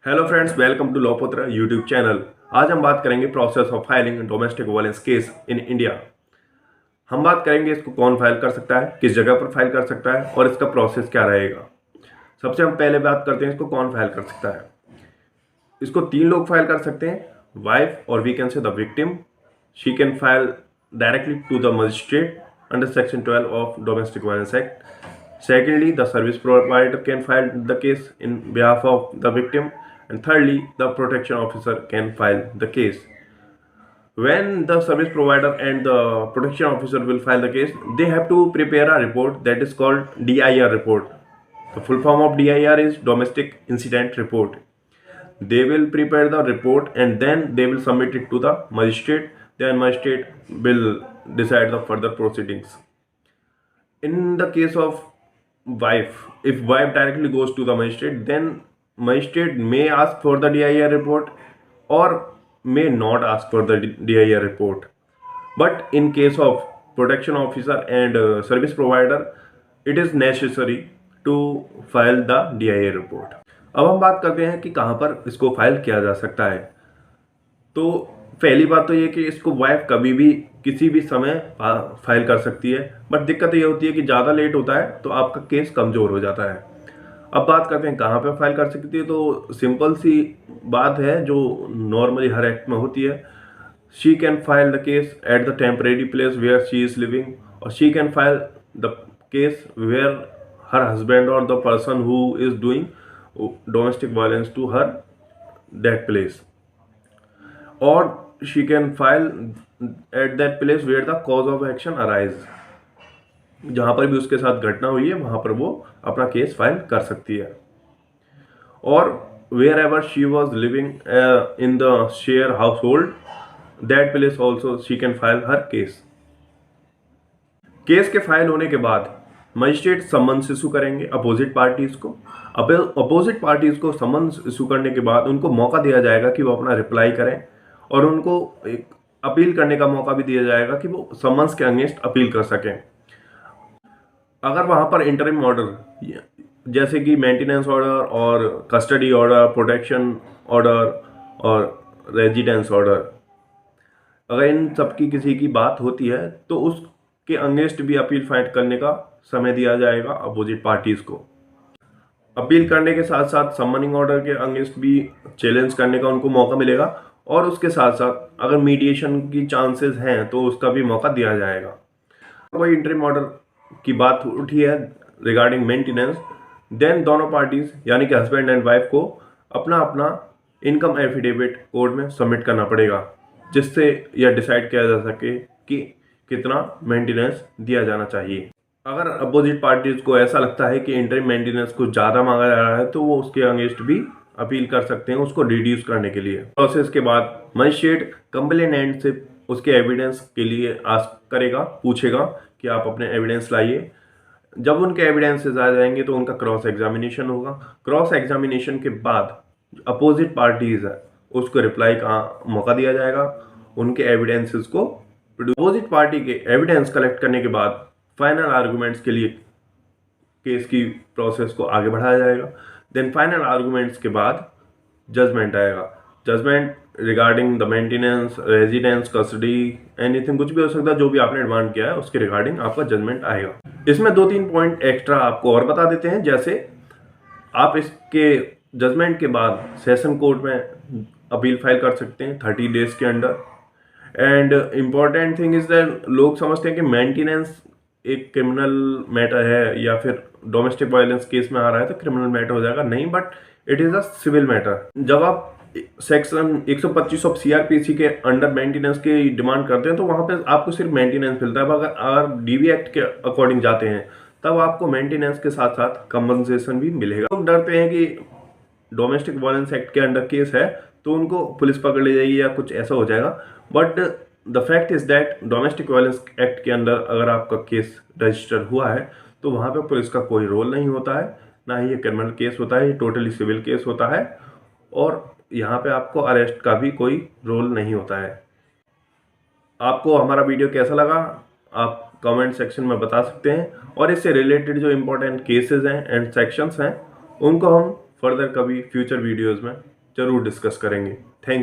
Hello friends, welcome to लॉपुत्र YouTube channel. आज हम बात करेंगे process of filing domestic violence case in India. हम बात करेंगे इसको कौन फाइल कर सकता है, किस जगह पर फाइल कर सकता है और इसका प्रोसेस क्या रहेगा। सबसे हम पहले बात करते हैं इसको कौन फाइल कर सकता है। इसको 3 लोग फाइल कर सकते हैं, वाइफ और we can say the victim. She can file directly to the magistrate under section 12 of domestic violence act. Secondly, the service provider can file the case in behalf of the victim. And thirdly, the protection officer can file the case. When the service provider and the protection officer will file the case, they have to prepare a report that is called DIR report. The full form of DIR is Domestic Incident Report. They will prepare the report and then they will submit it to the magistrate. Then magistrate will decide the further proceedings. In the case of wife, if wife directly goes to the magistrate, then magistrate may ask for the DIR report or may not ask for the DIR report. But in case of protection officer and service provider, it is necessary to file the DIR report. अब हम बात करते हैं कि कहाँ पर इसको file किया जा सकता है। तो पहली बात तो ये कि इसको वाइफ कभी भी किसी भी समय फाइल कर सकती है, बट दिक्कत ये होती है कि ज़्यादा लेट होता है तो आपका केस कमज़ोर हो जाता है। अब बात करते हैं कहाँ पे फाइल कर सकती है। तो सिंपल सी बात है जो नॉर्मली हर एक्ट में होती है। She can file the case at the temporary place where she is living, और she can file the case where her husband और the person who is doing domestic violence to her that place, or she can file at that place where the cause of action arise. जहां पर भी उसके साथ घटना हुई है वहां पर वो अपना केस फाइल कर सकती है। और wherever she was living in the share household, that place also she can file her case. Case के फाइल होने के बाद मजिस्ट्रेट समन्स इशू करेंगे अपोजिट पार्टीज को। अपोजिट पार्टीज को समन्स इशू करने के बाद उनको मौका दिया जाएगा कि वो अपना रिप्लाई करें, और उनको एक अपील करने का मौका भी दिया जाएगा कि वो समन्स के अगेंस्ट अपील कर सकें। अगर वहाँ पर इंटरिम ऑर्डर जैसे कि मेंटेनेंस ऑर्डर और कस्टडी ऑर्डर, प्रोटेक्शन ऑर्डर और रेजिडेंस ऑर्डर, अगर इन सब की किसी की बात होती है तो उसके अगेंस्ट भी अपील फाइल करने का समय दिया जाएगा अपोजिट पार्टीज को। अपील करने के साथ साथ समनिंग ऑर्डर के अगेंस्ट भी चैलेंज करने का उनको मौका मिलेगा, और उसके साथ साथ अगर मीडिएशन की चांसेस हैं तो उसका भी मौका दिया जाएगा। कोई इंटरिम ऑर्डर की बात उठी है रिगार्डिंग मेंटेनेंस, देन दोनों पार्टीज यानी कि हस्बैंड एंड वाइफ को अपना अपना इनकम एफिडेविट कोर्ट में सबमिट करना पड़ेगा, जिससे यह डिसाइड किया जा सके कि कितना मेंटेनेंस दिया जाना चाहिए। अगर अपोजिट पार्टीज को ऐसा लगता है कि इंटरिम मेंटेनेंस को ज़्यादा मांगा जा रहा है तो वो उसके अगेंस्ट भी अपील कर सकते हैं उसको रिड्यूस करने के लिए। प्रोसेस के बाद मजिस्ट्रेट कंप्लेनेंट से उसके एविडेंस के लिए आस्क करेगा, पूछेगा कि आप अपने एविडेंस लाइए। जब उनके एविडेंसेस आ जाएंगे तो उनका क्रॉस एग्जामिनेशन होगा। क्रॉस एग्जामिनेशन के बाद अपोजिट पार्टीज है उसको रिप्लाई का मौका दिया जाएगा, उनके एविडेंसेस को। अपोजिट पार्टी के एविडेंस कलेक्ट करने के बाद फाइनल आर्गूमेंट्स के लिए केस की प्रोसेस को आगे बढ़ाया जाएगा। देन फाइनल आर्गूमेंट्स के बाद जजमेंट आएगा। Judgment regarding the maintenance, residence, custody, anything, कुछ भी हो सकता है जो भी आपने डिमांड किया है उसके रिगार्डिंग आपका जजमेंट आएगा। इसमें 2-3 पॉइंट एक्स्ट्रा आपको और बता देते हैं। जैसे आप इसके जजमेंट के बाद सेशन कोर्ट में अपील फाइल कर सकते हैं 30 डेज के under. And important thing is that लोग समझते हैं कि मेंटेनेंस एक क्रिमिनल मैटर है या फिर डोमेस्टिक वायलेंस केस में आ रहा है तो क्रिमिनल मैटर हो जाएगा। नहीं, but it is a civil matter. जब आप सेक्शन 125 ऑफ सीआरपीसी के अंडर मेंटेनेंस की डिमांड करते हैं तो वहाँ पे आपको सिर्फ मेंटेनेंस मिलता है। अगर डीवी एक्ट के अकॉर्डिंग जाते हैं तब आपको मेंटेनेंस के साथ साथ कंपनसेशन भी मिलेगा। लोग डरते हैं कि डोमेस्टिक वायलेंस एक्ट के अंडर केस है तो उनको पुलिस पकड़ ले जाएगी या कुछ ऐसा हो जाएगा, but the fact is that domestic violence act के अंदर अगर आपका केस रजिस्टर हुआ है तो वहाँ पे पुलिस का कोई रोल नहीं होता है, ना ही ये क्रिमिनल केस होता है, ये टोटली सिविल केस होता है, और यहाँ पे आपको अरेस्ट का भी कोई रोल नहीं होता है। आपको हमारा वीडियो कैसा लगा आप कमेंट सेक्शन में बता सकते हैं, और इससे रिलेटेड जो इम्पोर्टेंट केसेस हैं एंड सेक्शंस हैं उनको हम फर्दर कभी फ्यूचर वीडियोज़ में जरूर डिस्कस करेंगे। Thank you.